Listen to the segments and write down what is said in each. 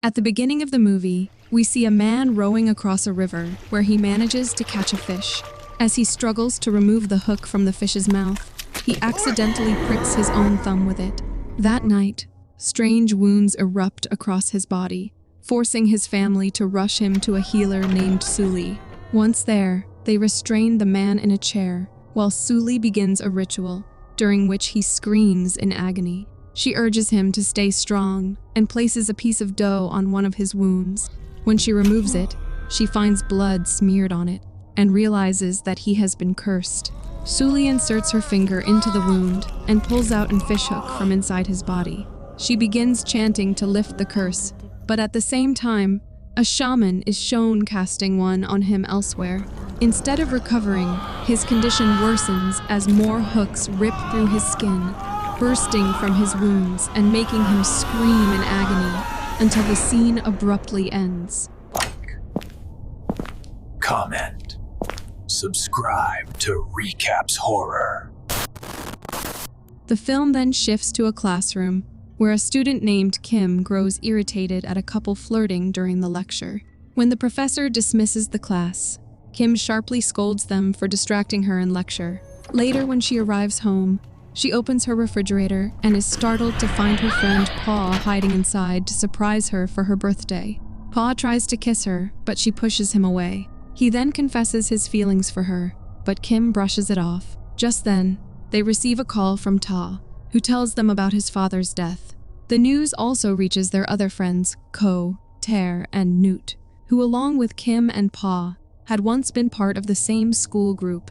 At the beginning of the movie, we see a man rowing across a river where he manages to catch a fish. As he struggles to remove the hook from the fish's mouth, he accidentally pricks his own thumb with it. That night, strange wounds erupt across his body, forcing his family to rush him to a healer named Suli. Once there, they restrain the man in a chair, while Suli begins a ritual, during which he screams in agony. She urges him to stay strong and places a piece of dough on one of his wounds. When she removes it, she finds blood smeared on it and realizes that he has been cursed. Suli inserts her finger into the wound and pulls out a fishhook from inside his body. She begins chanting to lift the curse, but at the same time, a shaman is shown casting one on him elsewhere. Instead of recovering, his condition worsens as more hooks rip through his skin, bursting from his wounds and making him scream in agony until the scene abruptly ends. Like, comment, subscribe to Recapss Horror. The film then shifts to a classroom where a student named Kim grows irritated at a couple flirting during the lecture. When the professor dismisses the class, Kim sharply scolds them for distracting her in lecture. Later, when she arrives home, she opens her refrigerator and is startled to find her friend Pa hiding inside to surprise her for her birthday. Pa tries to kiss her, but she pushes him away. He then confesses his feelings for her, but Kim brushes it off. Just then, they receive a call from Ta, who tells them about his father's death. The news also reaches their other friends, Ko, Ter, and Newt, who along with Kim and Pa, had once been part of the same school group.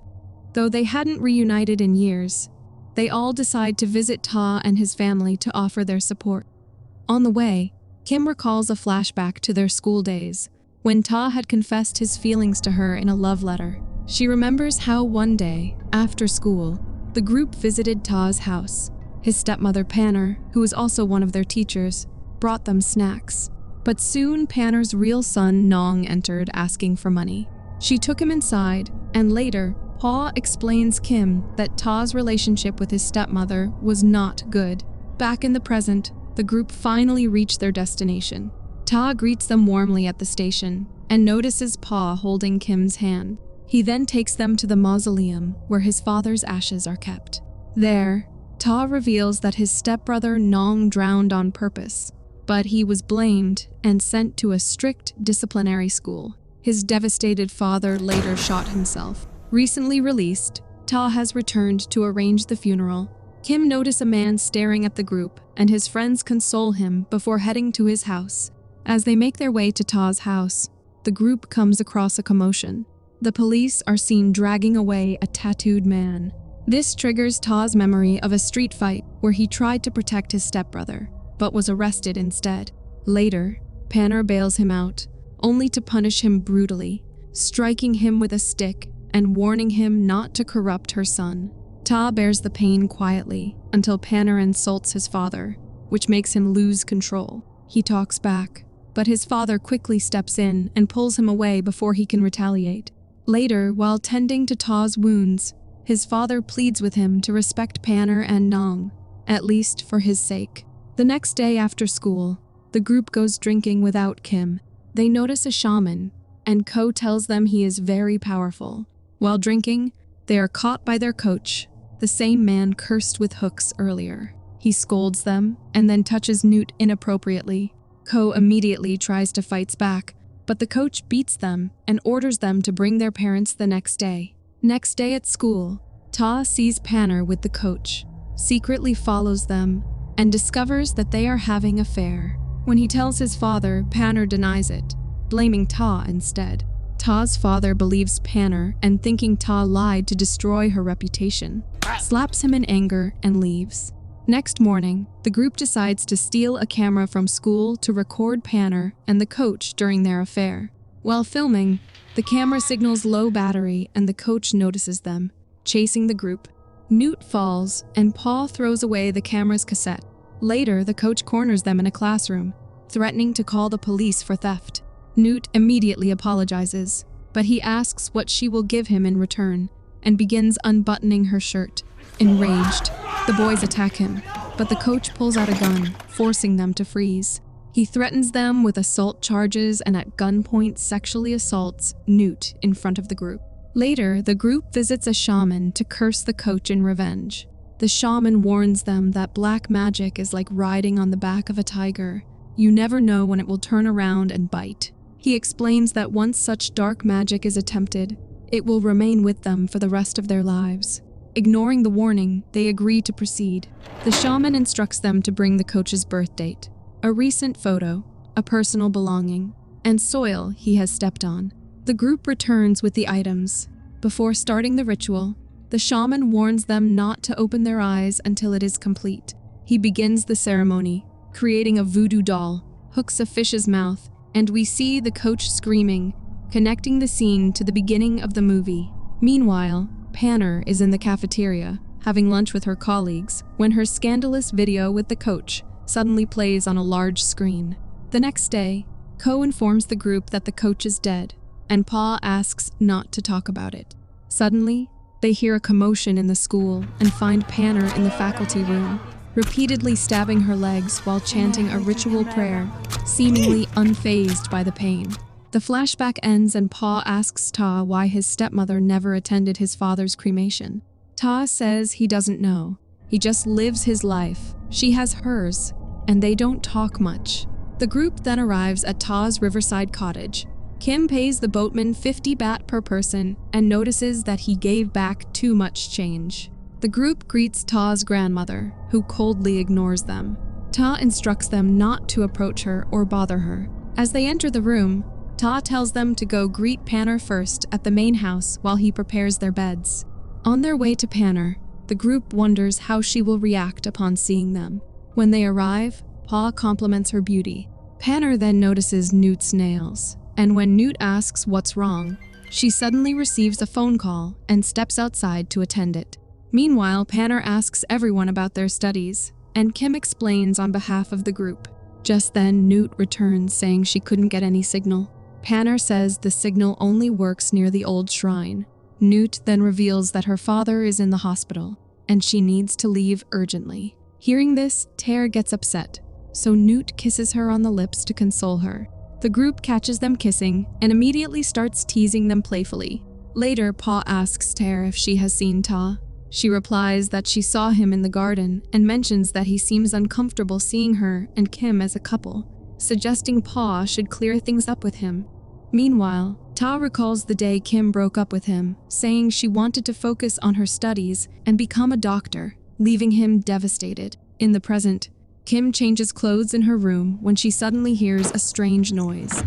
Though they hadn't reunited in years, they all decide to visit Ta and his family to offer their support. On the way, Kim recalls a flashback to their school days, when Ta had confessed his feelings to her in a love letter. She remembers how one day, after school, the group visited Ta's house. His stepmother Panner, who was also one of their teachers, brought them snacks. But soon Panner's real son Nong entered asking for money. She took him inside, and later, Pa explains Kim that Ta's relationship with his stepmother was not good. Back in the present, the group finally reached their destination. Ta greets them warmly at the station and notices Pa holding Kim's hand. He then takes them to the mausoleum where his father's ashes are kept. There, Ta reveals that his stepbrother Nong drowned on purpose, but he was blamed and sent to a strict disciplinary school. His devastated father later shot himself. Recently released, Ta has returned to arrange the funeral. Kim notices a man staring at the group, and his friends console him before heading to his house. As they make their way to Ta's house, the group comes across a commotion. The police are seen dragging away a tattooed man. This triggers Ta's memory of a street fight where he tried to protect his stepbrother, but was arrested instead. Later, Panner bails him out, only to punish him brutally, striking him with a stick and warning him not to corrupt her son. Ta bears the pain quietly until Panner insults his father, which makes him lose control. He talks back, but his father quickly steps in and pulls him away before he can retaliate. Later, while tending to Ta's wounds, his father pleads with him to respect Panner and Nong, at least for his sake. The next day after school, the group goes drinking without Kim. They notice a shaman, and Ko tells them he is very powerful. While drinking, they are caught by their coach, the same man cursed with hooks earlier. He scolds them and then touches Newt inappropriately. Ko immediately tries to fight back, but the coach beats them and orders them to bring their parents the next day. Next day at school, Ta sees Panner with the coach, secretly follows them, and discovers that they are having an affair. When he tells his father, Panner denies it, blaming Ta instead. Ta's father believes Panner and thinking Ta lied to destroy her reputation, slaps him in anger and leaves. Next morning, the group decides to steal a camera from school to record Panner and the coach during their affair. While filming, the camera signals low battery and the coach notices them, chasing the group. Newt falls and Pa throws away the camera's cassette. Later, the coach corners them in a classroom, threatening to call the police for theft. Newt immediately apologizes, but he asks what she will give him in return and begins unbuttoning her shirt. Enraged, the boys attack him, but the coach pulls out a gun, forcing them to freeze. He He threatens them with assault charges and at gunpoint sexually assaults Newt in front of the group. Later, the group visits a shaman to curse the coach in revenge. The shaman warns them that black magic is like riding on the back of a tiger. You never know when it will turn around and bite. He explains that once such dark magic is attempted, it will remain with them for the rest of their lives. Ignoring the warning, they agree to proceed. The shaman instructs them to bring the coach's birth date, a recent photo, a personal belonging, and soil he has stepped on. The group returns with the items. Before starting the ritual, the shaman warns them not to open their eyes until it is complete. He begins the ceremony, creating a voodoo doll, hooks a fish's mouth, and we see the coach screaming, connecting the scene to the beginning of the movie. Meanwhile, Panner is in the cafeteria, having lunch with her colleagues, when her scandalous video with the coach suddenly plays on a large screen. The next day, Ko informs the group that the coach is dead, and Pa asks not to talk about it. Suddenly, they hear a commotion in the school and find Panner in the faculty room, repeatedly stabbing her legs while chanting a ritual prayer, seemingly unfazed by the pain. The flashback ends and Pa asks Ta why his stepmother never attended his father's cremation. Ta says he doesn't know. He just lives his life. She has hers, and they don't talk much. The group then arrives at Ta's riverside cottage. Kim pays the boatman 50 baht per person and notices that he gave back too much change. The group greets Ta's grandmother, who coldly ignores them. Ta instructs them not to approach her or bother her. As they enter the room, Ta tells them to go greet Panner first at the main house while he prepares their beds. On their way to Panner, the group wonders how she will react upon seeing them. When they arrive, Pa compliments her beauty. Panner then notices Newt's nails, and when Newt asks what's wrong, she suddenly receives a phone call and steps outside to attend it. Meanwhile, Panner asks everyone about their studies, and Kim explains on behalf of the group. Just then, Newt returns saying she couldn't get any signal. Panner says the signal only works near the old shrine. Newt then reveals that her father is in the hospital, and she needs to leave urgently. Hearing this, Ter gets upset, so Newt kisses her on the lips to console her. The group catches them kissing and immediately starts teasing them playfully. Later, Pa asks Ter if she has seen Ta. She replies that she saw him in the garden and mentions that he seems uncomfortable seeing her and Kim as a couple, suggesting Pa should clear things up with him. Meanwhile, Ta recalls the day Kim broke up with him, saying she wanted to focus on her studies and become a doctor, leaving him devastated. In the present, Kim changes clothes in her room when she suddenly hears a strange noise.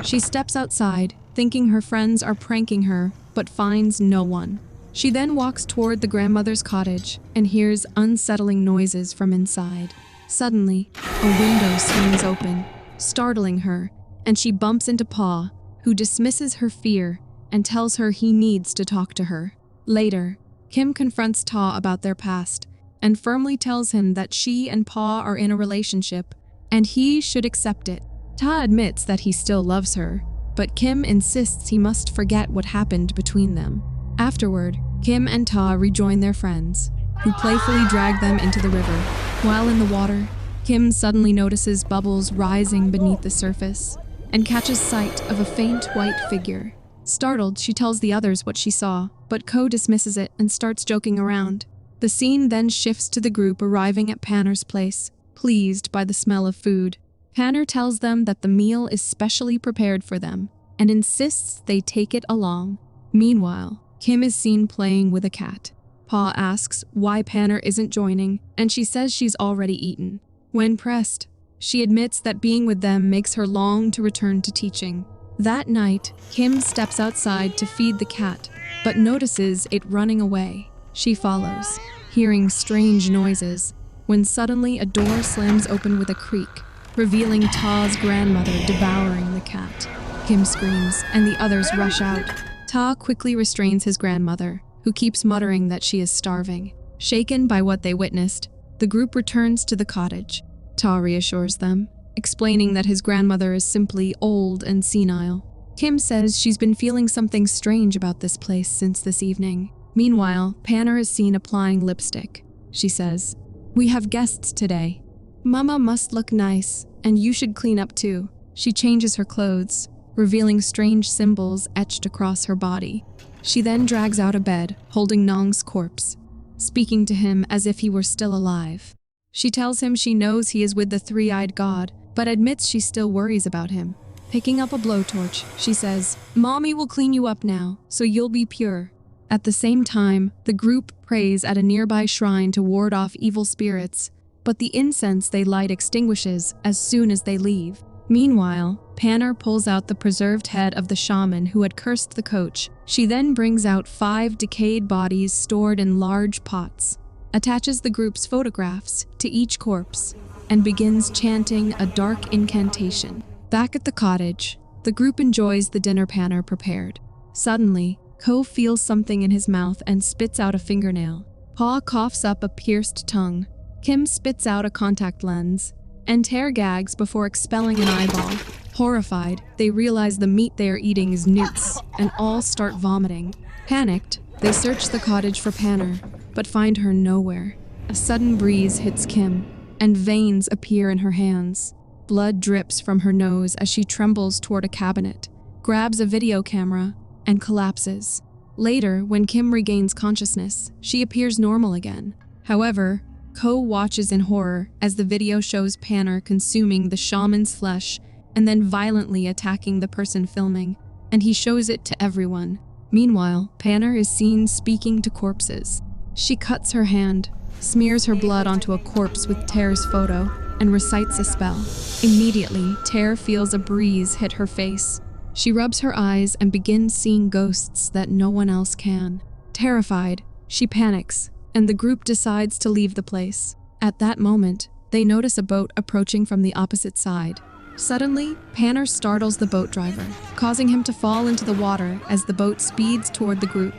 She steps outside, thinking her friends are pranking her, but finds no one. She then walks toward the grandmother's cottage and hears unsettling noises from inside. Suddenly, a window swings open, startling her, and she bumps into Pa, who dismisses her fear and tells her he needs to talk to her. Later, Kim confronts Ta about their past and firmly tells him that she and Pa are in a relationship and he should accept it. Ta admits that he still loves her, but Kim insists he must forget what happened between them. Afterward, Kim and Ta rejoin their friends, who playfully drag them into the river. While in the water, Kim suddenly notices bubbles rising beneath the surface and catches sight of a faint white figure. Startled, she tells the others what she saw, but Ko dismisses it and starts joking around. The scene then shifts to the group arriving at Panner's place, pleased by the smell of food. Panner tells them that the meal is specially prepared for them and insists they take it along. Meanwhile, Kim is seen playing with a cat. Pa asks why Panner isn't joining, and she says she's already eaten. When pressed, she admits that being with them makes her long to return to teaching. That night, Kim steps outside to feed the cat, but notices it running away. She follows, hearing strange noises, when suddenly a door slams open with a creak, revealing Ta's grandmother devouring the cat. Kim screams, and the others rush out. Ta quickly restrains his grandmother, who keeps muttering that she is starving. Shaken by what they witnessed, the group returns to the cottage. Ta reassures them, explaining that his grandmother is simply old and senile. Kim says she's been feeling something strange about this place since this evening. Meanwhile, Panner is seen applying lipstick. She says, "We have guests today. Mama must look nice, And you should clean up too. She changes her clothes, revealing strange symbols etched across her body. She then drags out a bed, holding Nong's corpse, speaking to him as if he were still alive. She tells him she knows he is with the three-eyed god, but admits she still worries about him. Picking up a blowtorch, she says, "Mommy will clean you up now, so you'll be pure." At the same time, the group prays at a nearby shrine to ward off evil spirits, but the incense they light extinguishes as soon as they leave. Meanwhile, Panner pulls out the preserved head of the shaman who had cursed the coach. She then brings out 5 decayed bodies stored in large pots, attaches the group's photographs to each corpse, and begins chanting a dark incantation. Back at the cottage, the group enjoys the dinner Panner prepared. Suddenly, Ko feels something in his mouth and spits out a fingernail. Pa coughs up a pierced tongue. Kim spits out a contact lens, and Ter gags before expelling an eyeball. Horrified, they realize the meat they are eating is newts, and all start vomiting. Panicked, they search the cottage for Panner, but find her nowhere. A sudden breeze hits Kim, and veins appear in her hands. Blood drips from her nose as she trembles toward a cabinet, grabs a video camera, and collapses. Later, when Kim regains consciousness, she appears normal again. However, Ko watches in horror as the video shows Panner consuming the shaman's flesh and then violently attacking the person filming, and he shows it to everyone. Meanwhile, Panner is seen speaking to corpses. She cuts her hand, smears her blood onto a corpse with Ter's photo, and recites a spell. Immediately, Ter feels a breeze hit her face. She rubs her eyes and begins seeing ghosts that no one else can. Terrified, she panics, and the group decides to leave the place. At that moment, they notice a boat approaching from the opposite side. Suddenly, Panner startles the boat driver, causing him to fall into the water as the boat speeds toward the group.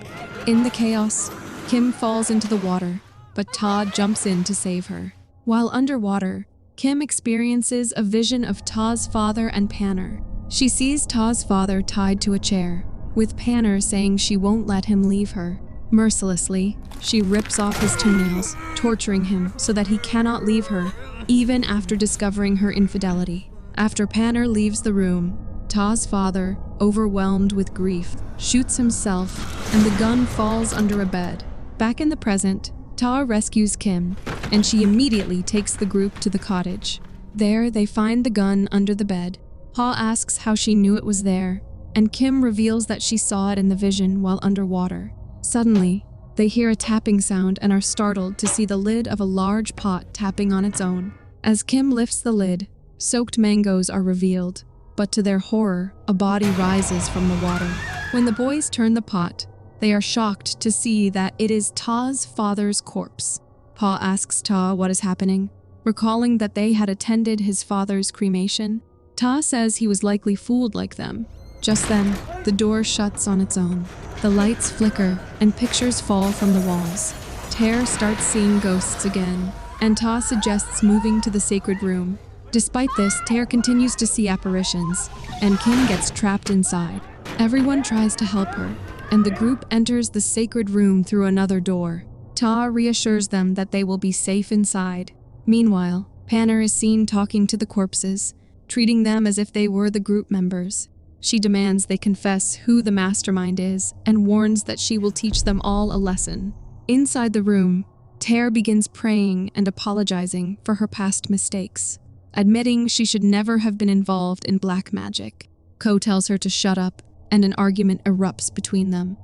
In the chaos, Kim falls into the water, but Ta jumps in to save her. While underwater, Kim experiences a vision of Ta's father and Panner. She sees Ta's father tied to a chair, with Panner saying she won't let him leave her. Mercilessly, she rips off his toenails, torturing him so that he cannot leave her, even after discovering her infidelity. After Panner leaves the room, Ta's father, overwhelmed with grief, shoots himself, and the gun falls under a bed. Back in the present, Ta rescues Kim, and she immediately takes the group to the cottage. There, they find the gun under the bed. Pa asks how she knew it was there, and Kim reveals that she saw it in the vision while underwater. Suddenly, they hear a tapping sound and are startled to see the lid of a large pot tapping on its own. As Kim lifts the lid, soaked mangoes are revealed, but to their horror, a body rises from the water. When the boys turn the pot, they are shocked to see that it is Ta's father's corpse. Pa asks Ta what is happening, recalling that they had attended his father's cremation. Ta says he was likely fooled like them. Just then, the door shuts on its own. The lights flicker, and pictures fall from the walls. Ter starts seeing ghosts again, and Ta suggests moving to the sacred room. Despite this, Ter continues to see apparitions, and Kim gets trapped inside. Everyone tries to help her, and the group enters the sacred room through another door. Ta reassures them that they will be safe inside. Meanwhile, Panner is seen talking to the corpses, treating them as if they were the group members. She demands they confess who the mastermind is and warns that she will teach them all a lesson. Inside the room, Ter begins praying and apologizing for her past mistakes, admitting she should never have been involved in black magic. Ko tells her to shut up, and an argument erupts between them.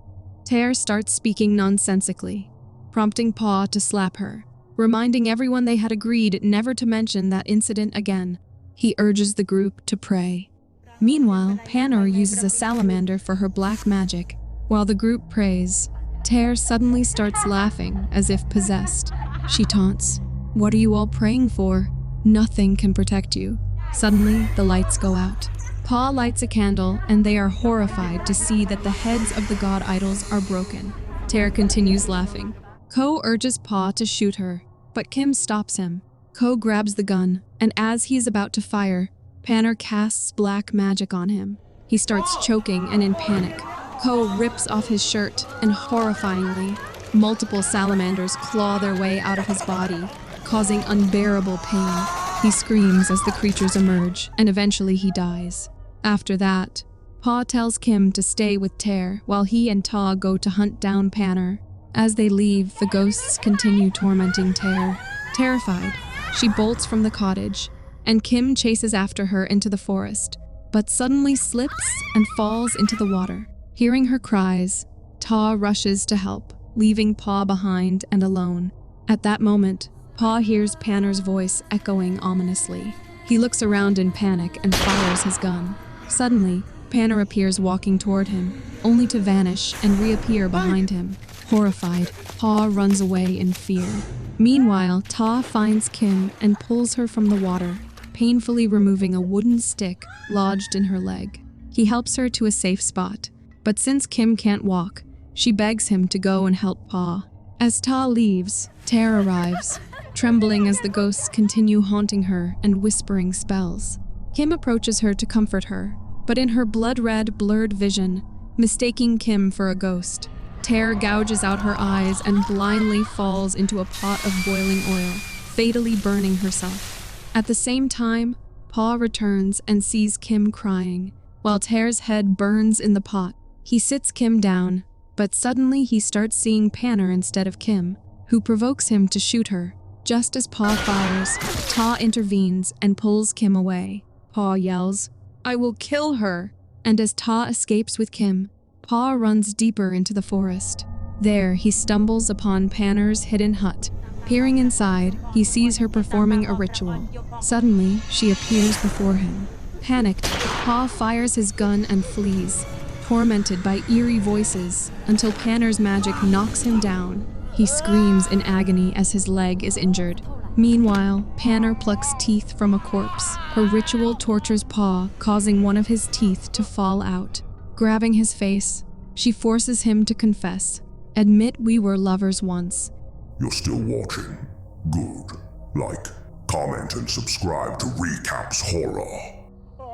Ter starts speaking nonsensically, prompting Pa to slap her, reminding everyone they had agreed never to mention that incident again. He urges the group to pray. Meanwhile, Panner uses a salamander for her black magic. While the group prays, Ter suddenly starts laughing as if possessed. She taunts, "What are you all praying for? Nothing can protect you." Suddenly, the lights go out. Pa lights a candle, and they are horrified to see that the heads of the god idols are broken. Ter continues laughing. Ko urges Pa to shoot her, but Kim stops him. Ko grabs the gun, and as he is about to fire, Panner casts black magic on him. He starts choking and in panic. Ko rips off his shirt, and horrifyingly, multiple salamanders claw their way out of his body, causing unbearable pain. He screams as the creatures emerge, and eventually he dies. After that, Pa tells Kim to stay with Ter while he and Ta go to hunt down Panner. As they leave, the ghosts continue tormenting Ter. Terrified, she bolts from the cottage, and Kim chases after her into the forest, but suddenly slips and falls into the water. Hearing her cries, Ta rushes to help, leaving Pa behind and alone. At that moment, Pa hears Panner's voice echoing ominously. He looks around in panic and fires his gun. Suddenly, Panner appears walking toward him, only to vanish and reappear behind him. Horrified, Pa runs away in fear. Meanwhile, Ta finds Kim and pulls her from the water, painfully removing a wooden stick lodged in her leg. He helps her to a safe spot, but since Kim can't walk, she begs him to go and help Pa. As Ta leaves, Ter arrives, trembling as the ghosts continue haunting her and whispering spells. Kim approaches her to comfort her, but in her blood-red, blurred vision, mistaking Kim for a ghost, Ter gouges out her eyes and blindly falls into a pot of boiling oil, fatally burning herself. At the same time, Pa returns and sees Kim crying, while Ter's head burns in the pot. He sits Kim down, but suddenly he starts seeing Panner instead of Kim, who provokes him to shoot her. Just as Pa fires, Ta intervenes and pulls Kim away. Pa yells, "I will kill her!" And as Ta escapes with Kim, Pa runs deeper into the forest. There, he stumbles upon Panner's hidden hut. Peering inside, he sees her performing a ritual. Suddenly, she appears before him. Panicked, Pa fires his gun and flees, tormented by eerie voices, until Panner's magic knocks him down. He screams in agony as his leg is injured. Meanwhile, Panner plucks teeth from a corpse. Her ritual tortures Pa, causing one of his teeth to fall out. Grabbing his face, she forces him to confess. "Admit we were lovers once." You're still watching? Good. Like, comment, and subscribe to Recapss Horror.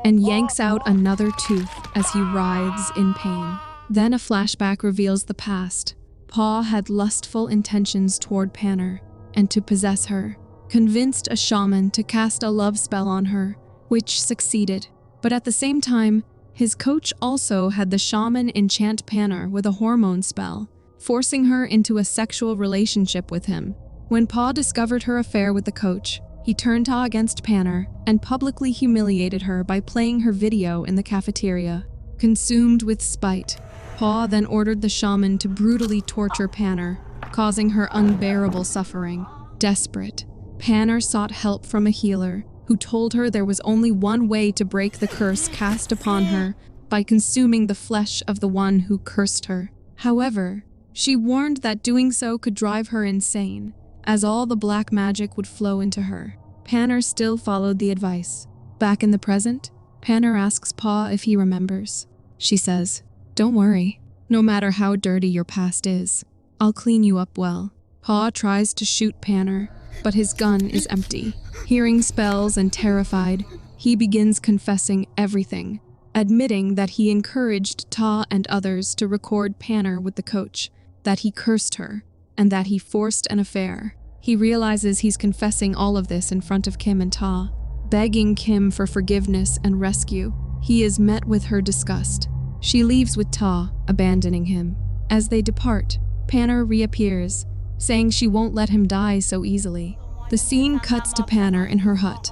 And yanks out another tooth as he writhes in pain. Then a flashback reveals the past. Pa had lustful intentions toward Panner and to possess her, convinced a shaman to cast a love spell on her, which succeeded. But at the same time, his coach also had the shaman enchant Panner with a hormone spell, forcing her into a sexual relationship with him. When Pa discovered her affair with the coach, he turned Ta against Panner and publicly humiliated her by playing her video in the cafeteria. Consumed with spite, Pa then ordered the shaman to brutally torture Panner, causing her unbearable suffering. Desperate, Panner sought help from a healer, who told her there was only one way to break the curse cast upon her, by consuming the flesh of the one who cursed her. However, she warned that doing so could drive her insane, as all the black magic would flow into her. Panner still followed the advice. Back in the present, Panner asks Pa if he remembers. She says, "Don't worry. No matter how dirty your past is, I'll clean you up well." Pa tries to shoot Panner, but his gun is empty. Hearing spells and terrified, he begins confessing everything, admitting that he encouraged Ta and others to record Panner with the coach, that he cursed her, and that he forced an affair. He realizes he's confessing all of this in front of Kim and Ta, begging Kim for forgiveness and rescue. He is met with her disgust. She leaves with Ta, abandoning him. As they depart, Panner reappears, saying she won't let him die so easily. The scene cuts to Panner in her hut,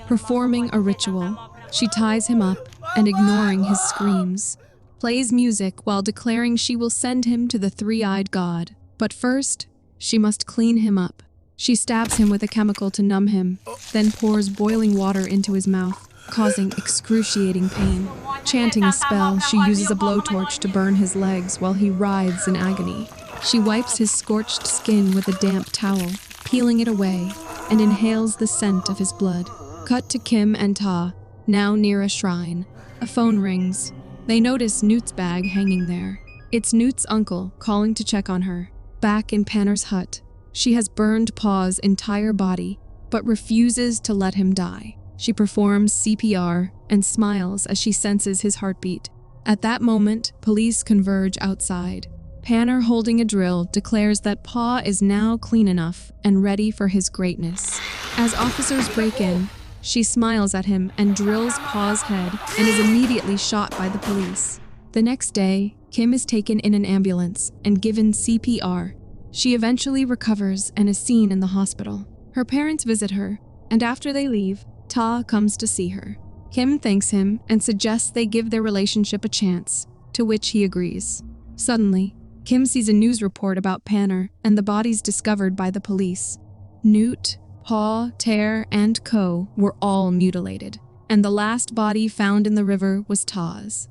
performing a ritual. She ties him up and, ignoring his screams, plays music while declaring she will send him to the three-eyed god. But first, she must clean him up. She stabs him with a chemical to numb him, then pours boiling water into his mouth, causing excruciating pain. Chanting a spell, she uses a blowtorch to burn his legs while he writhes in agony. She wipes his scorched skin with a damp towel, peeling it away, and inhales the scent of his blood. Cut to Kim and Ta, now near a shrine. A phone rings. They notice Newt's bag hanging there. It's Newt's uncle calling to check on her. Back in Panner's hut, she has burned Pa's entire body, but refuses to let him die. She performs CPR and smiles as she senses his heartbeat. At that moment, police converge outside. Panner, holding a drill, declares that Pa is now clean enough and ready for his greatness. As officers break in, She smiles at him and drills Pa's head and is immediately shot by the police. The next day, Kim is taken in an ambulance and given CPR. She eventually recovers and is seen in the hospital. Her parents visit her, and after they leave, Ta comes to see her. Kim thanks him and suggests they give their relationship a chance, to which he agrees. Suddenly, Kim sees a news report about Panner and the bodies discovered by the police. Newt, Pa, Ter, and Co were all mutilated, and the last body found in the river was Ta's.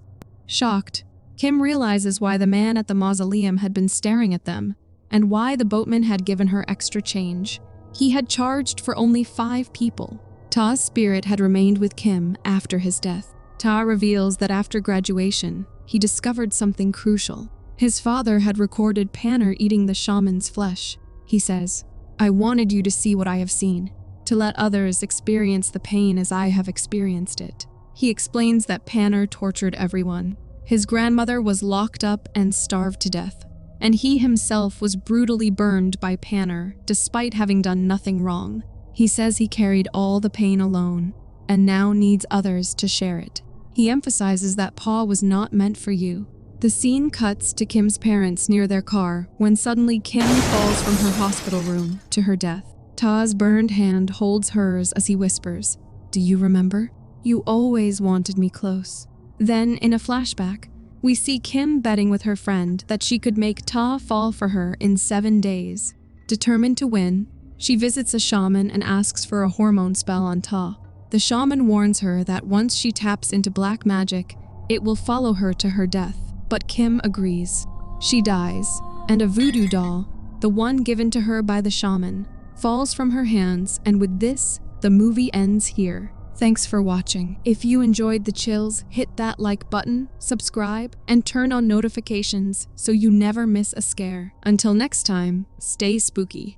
Shocked, Kim realizes why the man at the mausoleum had been staring at them, and why the boatman had given her extra change. He had charged for only 5 people. Ta's spirit had remained with Kim after his death. Ta reveals that after graduation, he discovered something crucial. His father had recorded Panner eating the shaman's flesh. He says, "I wanted you to see what I have seen, to let others experience the pain as I have experienced it." He explains that Panner tortured everyone. His grandmother was locked up and starved to death, and he himself was brutally burned by Panner despite having done nothing wrong. He says he carried all the pain alone, and now needs others to share it. He emphasizes that Pa was not meant for you. The scene cuts to Kim's parents near their car when suddenly Kim falls from her hospital room to her death. Ta's burned hand holds hers as he whispers, "Do you remember? You always wanted me close." Then, in a flashback, we see Kim betting with her friend that she could make Ta fall for her in 7 days. Determined to win, she visits a shaman and asks for a hormone spell on Ta. The shaman warns her that once she taps into black magic, it will follow her to her death, but Kim agrees. She dies, and a voodoo doll, the one given to her by the shaman, falls from her hands, and with this, the movie ends here. Thanks for watching. If you enjoyed the chills, hit that like button, subscribe, and turn on notifications so you never miss a scare. Until next time, stay spooky.